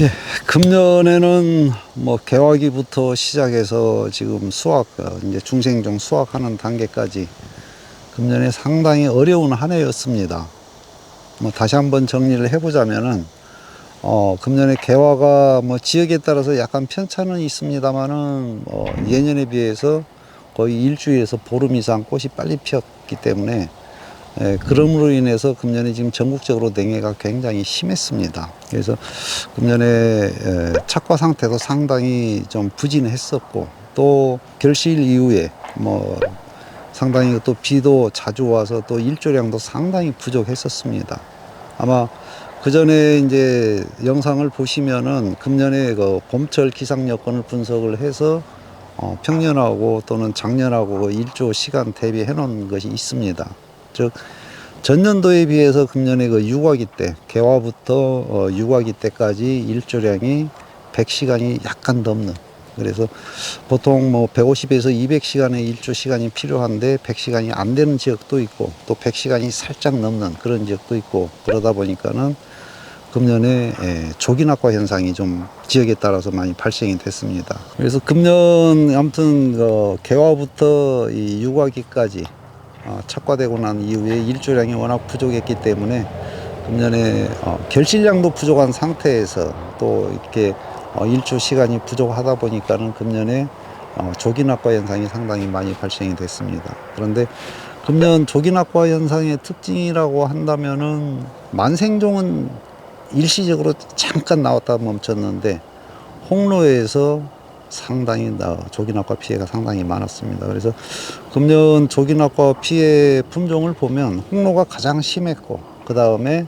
예, 금년에는 뭐 개화기부터 시작해서 지금 수확, 이제 중생종 수확하는 단계까지 금년에 상당히 어려운 한 해였습니다. 뭐 다시 한번 정리를 해보자면은, 금년에 개화가 뭐 지역에 따라서 약간 편차는 있습니다만은, 예년에 비해서 거의 일주에서 보름 이상 꽃이 빨리 피었기 때문에, 그럼으로 인해서 금년에 지금 전국적으로 냉해가 굉장히 심했습니다. 그래서 금년에 착과 상태도 상당히 좀 부진했었고, 또 결실 이후에 뭐 상당히 또 비도 자주 와서 또 일조량도 상당히 부족했었습니다. 아마 그 전에 이제 영상을 보시면은 금년에 그 봄철 기상 여건을 분석을 해서 평년하고 또는 작년하고 그 일조 시간 대비해 놓은 것이 있습니다. 즉 전년도에 비해서 금년에 그 유과기 때, 개화부터 유과기 때까지 일조량이 100시간이 약간 넘는, 그래서 보통 뭐 150에서 200시간의 일조 시간이 필요한데 100시간이 안 되는 지역도 있고, 또 100시간이 살짝 넘는 그런 지역도 있고, 그러다 보니까는 금년에 조기낙과 현상이 좀 지역에 따라서 많이 발생이 됐습니다. 그래서 금년 아무튼 개화부터 이 유과기까지 착과되고 난 이후에 일조량이 워낙 부족했기 때문에 금년에 결실량도 부족한 상태에서 또 이렇게 일조 시간이 부족하다 보니까는 금년에 조기낙과 현상이 상당히 많이 발생이 됐습니다. 그런데 금년 조기낙과 현상의 특징이라고 한다면은 만생종은 일시적으로 잠깐 나왔다 멈췄는데 홍로에서 상당히 조기낙과 피해가 상당히 많았습니다. 그래서 금년 조기낙과 피해 품종을 보면 홍로가 가장 심했고, 그 다음에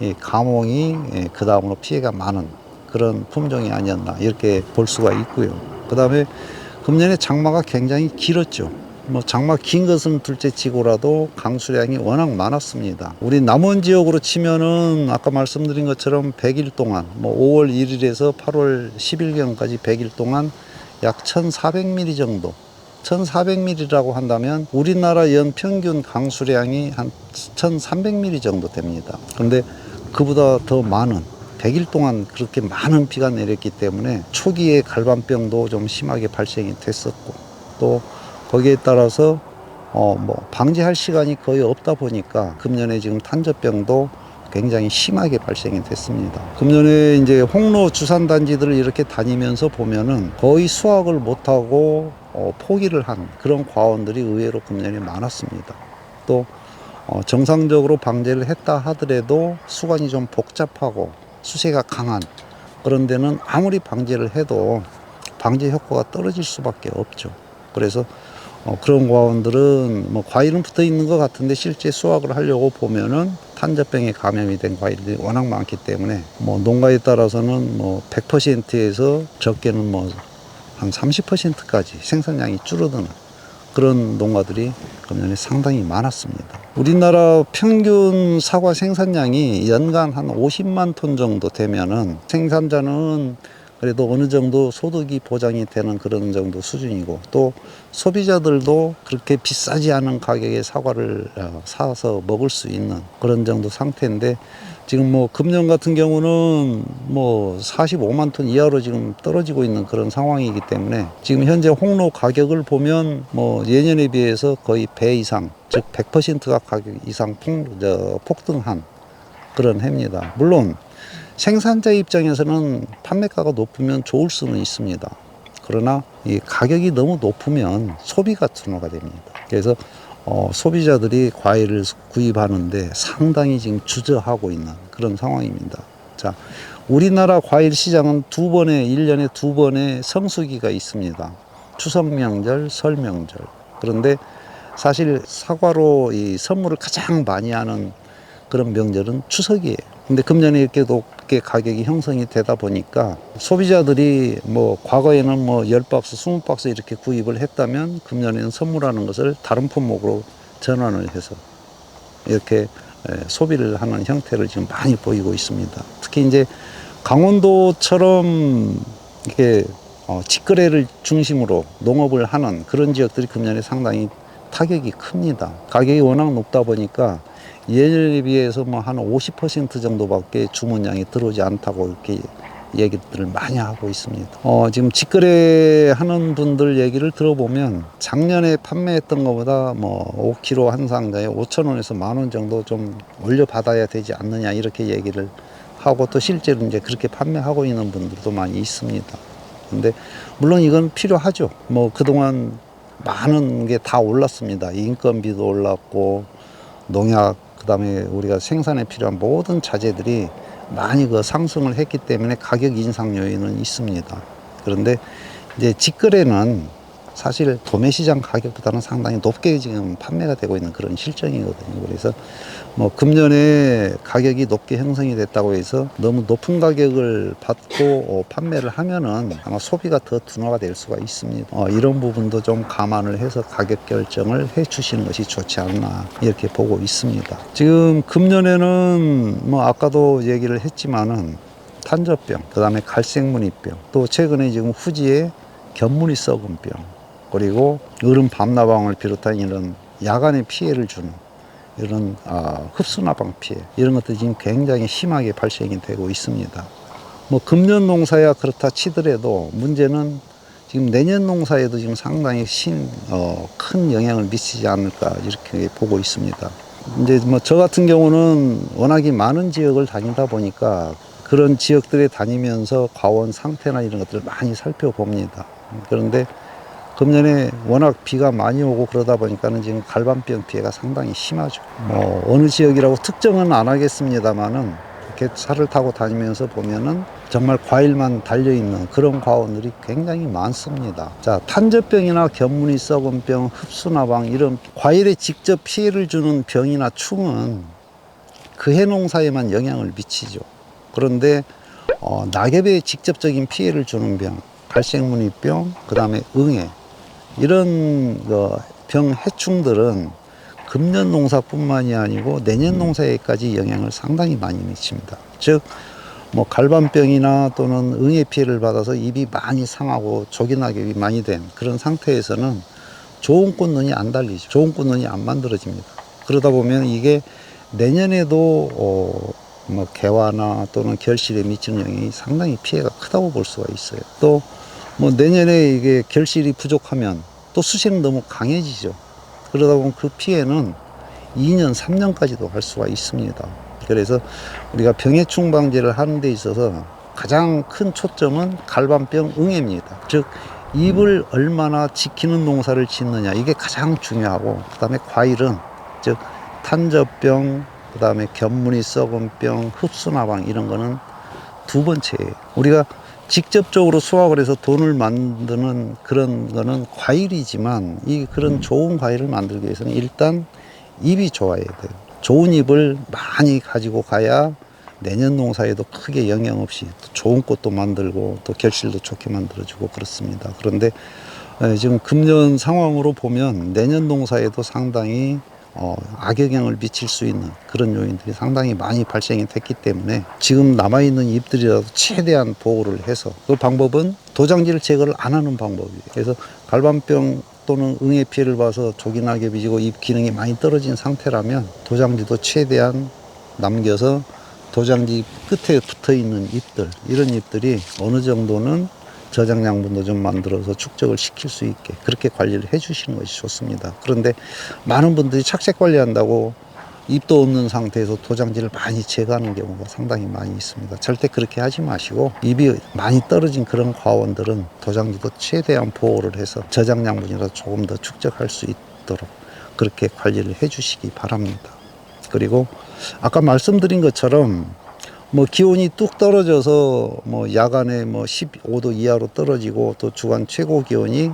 이 가몽이 그 다음으로 피해가 많은 그런 품종이 아니었나 이렇게 볼 수가 있고요. 그 다음에 금년에 장마가 굉장히 길었죠. 뭐 장마 긴 것은 둘째치고라도 강수량이 워낙 많았습니다. 우리 남원 지역으로 치면은 아까 말씀드린 것처럼 100일 동안, 뭐 5월 1일에서 8월 10일경까지 100일 동안 약 1,400mm 정도, 1,400mm라고 한다면 우리나라 연 평균 강수량이 한 1,300mm 정도 됩니다. 근데 그보다 더 많은 100일 동안 그렇게 많은 비가 내렸기 때문에 초기에 갈반병도 좀 심하게 발생이 됐었고, 또 거기에 따라서 뭐 방지할 시간이 거의 없다 보니까 금년에 지금 탄저병도 굉장히 심하게 발생이 됐습니다. 금년에 이제 홍로 주산단지들을 이렇게 다니면서 보면은 거의 수확을 못하고 포기를 한 그런 과원들이 의외로 금년에 많았습니다. 또 정상적으로 방제를 했다 하더라도 수관이 좀 복잡하고 수세가 강한 그런 데는 아무리 방제를 해도 방제 효과가 떨어질 수밖에 없죠. 그래서 그런 과원들은 뭐 과일은 붙어 있는 것 같은데 실제 수확을 하려고 보면은 탄저병에 감염이 된 과일들이 워낙 많기 때문에 뭐 농가에 따라서는 뭐 100%에서 적게는 뭐 한 30%까지 생산량이 줄어드는 그런 농가들이 금년에 상당히 많았습니다. 우리나라 평균 사과 생산량이 연간 한 50만 톤 정도 되면은 생산자는 그래도 어느 정도 소득이 보장이 되는 그런 정도 수준이고, 또 소비자들도 그렇게 비싸지 않은 가격에 사과를 사서 먹을 수 있는 그런 정도 상태인데, 지금 뭐 금년 같은 경우는 뭐 45만 톤 이하로 지금 떨어지고 있는 그런 상황이기 때문에 지금 현재 홍로 가격을 보면 뭐 예년에 비해서 거의 배 이상, 즉 100%가 가격 이상 폭등한 그런 해입니다. 물론 생산자 입장에서는 판매가가 높으면 좋을 수는 있습니다. 그러나 이 가격이 너무 높으면 소비가 둔화가 됩니다. 그래서 소비자들이 과일을 구입하는데 상당히 지금 주저하고 있는 그런 상황입니다. 자, 우리나라 과일 시장은 1년에 두 번의 성수기가 있습니다. 추석 명절, 설 명절. 그런데 사실 사과로 이 선물을 가장 많이 하는 그런 명절은 추석이에요. 근데 금년에 이렇게 높게 가격이 형성이 되다 보니까 소비자들이 뭐 과거에는 뭐 10박스, 20박스 이렇게 구입을 했다면 금년에는 선물하는 것을 다른 품목으로 전환을 해서 이렇게 소비를 하는 형태를 지금 많이 보이고 있습니다. 특히 이제 강원도처럼 이렇게 직거래를 중심으로 농업을 하는 그런 지역들이 금년에 상당히 타격이 큽니다. 가격이 워낙 높다 보니까 예년에 비해서 뭐 한 50% 정도밖에 주문량이 들어오지 않다고 이렇게 얘기들을 많이 하고 있습니다. 지금 직거래 하는 분들 얘기를 들어보면 작년에 판매했던 것보다 뭐 5kg 한 상자에 5,000원에서 10,000원 정도 좀 올려받아야 되지 않느냐 이렇게 얘기를 하고 또 실제로 이제 그렇게 판매하고 있는 분들도 많이 있습니다. 근데 물론 이건 필요하죠. 뭐 그동안 많은 게 다 올랐습니다. 인건비도 올랐고 농약 그다음에 우리가 생산에 필요한 모든 자재들이 많이 그 상승을 했기 때문에 가격 인상 요인은 있습니다. 그런데 이제 직거래는 사실 도매 시장 가격보다는 상당히 높게 지금 판매가 되고 있는 그런 실정이거든요. 그래서 뭐 금년에 가격이 높게 형성이 됐다고 해서 너무 높은 가격을 받고 판매를 하면은 아마 소비가 더 둔화가 될 수가 있습니다. 이런 부분도 좀 감안을 해서 가격 결정을 해 주시는 것이 좋지 않나 이렇게 보고 있습니다. 지금 금년에는 뭐 아까도 얘기를 했지만은 탄저병, 그 다음에 갈색무늬병, 또 최근에 지금 후지에 견무늬 썩은병, 그리고 얼음 밤나방을 비롯한 이런 야간에 피해를 주는 이런 흡수나방 피해, 이런 것들이 지금 굉장히 심하게 발생이 되고 있습니다. 뭐 금년 농사야 그렇다 치더라도 문제는 지금 내년 농사에도 지금 상당히 큰 영향을 미치지 않을까 이렇게 보고 있습니다. 이제 뭐 저 같은 경우는 워낙에 많은 지역을 다니다 보니까 그런 지역들에 다니면서 과원 상태나 이런 것들을 많이 살펴봅니다. 그런데 금년에 워낙 비가 많이 오고 그러다 보니까는 지금 갈반병 피해가 상당히 심하죠. 뭐 어느 지역이라고 특정은 안 하겠습니다만은 이렇게 차를 타고 다니면서 보면은 정말 과일만 달려있는 그런 과원들이 굉장히 많습니다. 자, 탄저병이나 견무늬 썩은병, 흡수나방 이런 과일에 직접 피해를 주는 병이나 충은 그해 농사에만 영향을 미치죠. 그런데 낙엽에 직접적인 피해를 주는 병, 갈색무늬병, 그 다음에 응애 이런 병 해충들은 금년 농사뿐만이 아니고 내년 농사에까지 영향을 상당히 많이 미칩니다. 즉, 뭐 갈반병이나 또는 응애 피해를 받아서 잎이 많이 상하고 조기낙엽이 많이 된 그런 상태에서는 좋은 꽃눈이 안 달리죠. 좋은 꽃눈이 안 만들어집니다. 그러다 보면 이게 내년에도 뭐 개화나 또는 결실에 미치는 영향이 상당히 피해가 크다고 볼 수가 있어요. 또 뭐 내년에 이게 결실이 부족하면 또 수세는 너무 강해지죠. 그러다 보면 그 피해는 2년, 3년까지도 할 수가 있습니다. 그래서 우리가 병해충 방제를 하는 데 있어서 가장 큰 초점은 갈반병 응애입니다. 즉 잎을 얼마나 지키는 농사를 짓느냐, 이게 가장 중요하고, 그 다음에 과일은 즉 탄저병, 그 다음에 견무늬 썩은병, 흡수나방 이런 거는 두 번째예요. 우리가 직접적으로 수확을 해서 돈을 만드는 그런 거는 과일이지만 그런 좋은 과일을 만들기 위해서는 일단 잎이 좋아야 돼요. 좋은 잎을 많이 가지고 가야 내년 농사에도 크게 영향 없이 또 좋은 꽃도 만들고 또 결실도 좋게 만들어주고 그렇습니다. 그런데 지금 금년 상황으로 보면 내년 농사에도 상당히 악영향을 미칠 수 있는 그런 요인들이 상당히 많이 발생이 됐기 때문에 지금 남아있는 잎들이라도 최대한 보호를 해서, 그 방법은 도장지를 제거를 안 하는 방법이에요. 그래서 갈반병 또는 응애 피해를 봐서 조기낙엽이 지고 잎 기능이 많이 떨어진 상태라면 도장지도 최대한 남겨서 도장지 끝에 붙어있는 잎들, 이런 잎들이 어느 정도는 저장 양분도 좀 만들어서 축적을 시킬 수 있게 그렇게 관리를 해 주시는 것이 좋습니다. 그런데 많은 분들이 착색 관리한다고 잎도 없는 상태에서 도장지를 많이 제거하는 경우가 상당히 많이 있습니다. 절대 그렇게 하지 마시고, 잎이 많이 떨어진 그런 과원들은 도장지도 최대한 보호를 해서 저장 양분이라도 조금 더 축적할 수 있도록 그렇게 관리를 해 주시기 바랍니다. 그리고 아까 말씀드린 것처럼 뭐 기온이 뚝 떨어져서 뭐 야간에 뭐 15도 이하로 떨어지고 또 주간 최고 기온이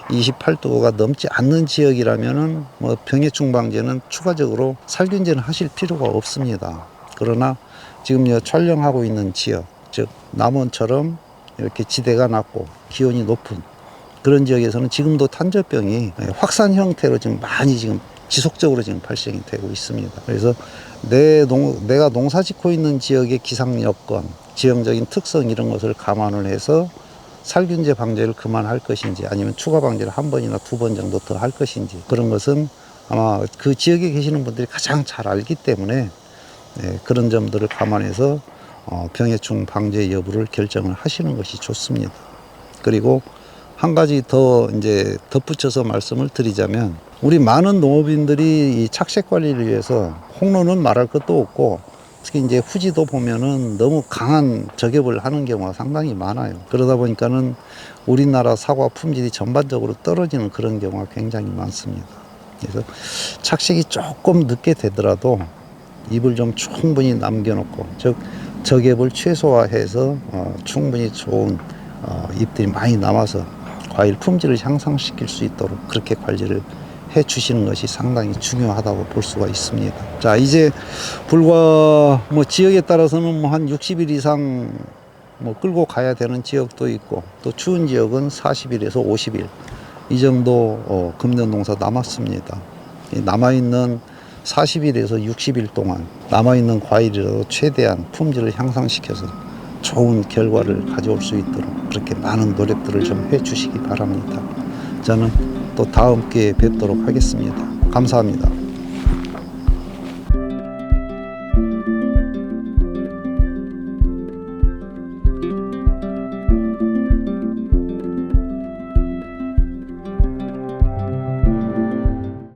28도가 넘지 않는 지역이라면은 뭐 병해충 방제는 추가적으로 살균제는 하실 필요가 없습니다. 그러나 지금 촬영하고 있는 지역, 즉 남원처럼 이렇게 지대가 낮고 기온이 높은 그런 지역에서는 지금도 탄저병이 확산 형태로 지금 많이 지금 지속적으로 지금 발생이 되고 있습니다. 그래서 내가 농사 짓고 있는 지역의 기상 여건, 지형적인 특성 이런 것을 감안을 해서 살균제 방제를 그만할 것인지 아니면 추가 방제를 한 번이나 두 번 정도 더 할 것인지, 그런 것은 아마 그 지역에 계시는 분들이 가장 잘 알기 때문에 그런 점들을 감안해서 병해충 방제 여부를 결정을 하시는 것이 좋습니다. 그리고 한 가지 더 이제 덧붙여서 말씀을 드리자면, 우리 많은 농업인들이 이 착색 관리를 위해서 홍로는 말할 것도 없고, 특히 이제 후지도 보면은 너무 강한 저격을 하는 경우가 상당히 많아요. 그러다 보니까는 우리나라 사과 품질이 전반적으로 떨어지는 그런 경우가 굉장히 많습니다. 그래서 착색이 조금 늦게 되더라도 잎을 좀 충분히 남겨놓고, 즉 저격을 최소화해서 충분히 좋은 잎들이 많이 남아서 과일 품질을 향상시킬 수 있도록 그렇게 관리를 해 주시는 것이 상당히 중요하다고 볼 수가 있습니다. 자, 이제 불과 지역에 따라서는 한 60일 이상 끌고 가야 되는 지역도 있고, 또 추운 지역은 40일에서 50일 이 정도 금년 농사 남았습니다. 남아있는 40일에서 60일 동안 남아있는 과일이라도 최대한 품질을 향상시켜서 좋은 결과를 가져올 수 있도록 그렇게 많은 노력들을 좀 해 주시기 바랍니다. 저는 또 다음 기회에 뵙도록 하겠습니다. 감사합니다.